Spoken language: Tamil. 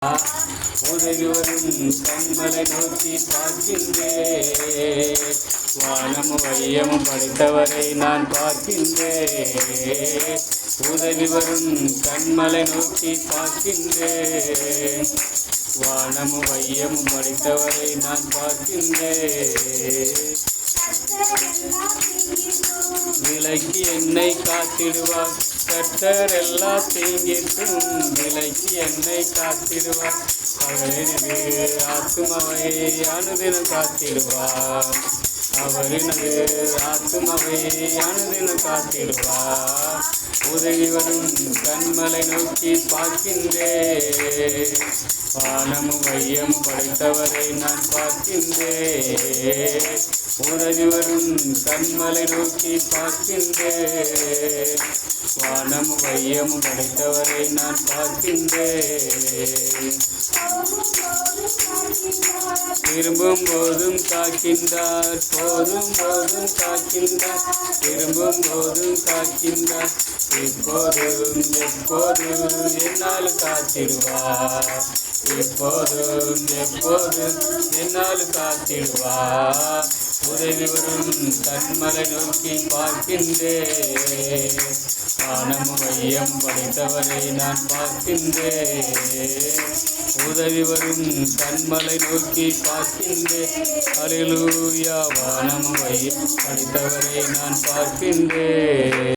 உதவி வரும் கண்மலை நோக்கி பார்க்கின்றேன். வானமும் வையமும் படைத்தவரை நான் பார்க்கின்றேன். உதவி வரும் கண்மலை நோக்கி பார்க்கின்றேன். வானமும் வையமும் படைத்தவரை நான் பார்க்கின்றேன். விலைக்கு என்னை காத்திடுவார் கர்த்தர் எல்லா தீங்கிற்கும். விலைக்கு என்னை காத்திடுவார் அவரினது ஆத்துமாவை அனுதினம் காத்திடுவார். அவரினது ஆத்துமாவை அனுதினம் காத்திடுவார். உதவி வரும் கண்மலை நோக்கி பார்க்கின்றேன். வானமும் வையம் படைத்தவரை நான் பார்க்கின்றேன். உதவி வரும் கண்மலை நோக்கி பார்க்கின்றேன். வானமும் வையமும் படைத்தவரை நான் பார்க்கின்றேன். திரும்பும் போதும் காக்கின்றார், போதும் போதும் காக்கின்றார், திரும்பும் போதும் காக்கின்றார். இப்போதும் எப்போதும் என்னால் காத்திடுவார். எப்போதும் எப்போதும் என்னால் காத்திடுவார். உதவி வரும் கண்மலை நோக்கி பார்க்கின்றேன். வானமும் வையம் படைத்தவரை நான் பார்க்கின்றேன். உதவி வரும் கண்மலை நோக்கி பார்க்கின்றேன். அல்லேலூயா. வானமும் வையம் படைத்தவரை நான் பார்க்கின்றேன்.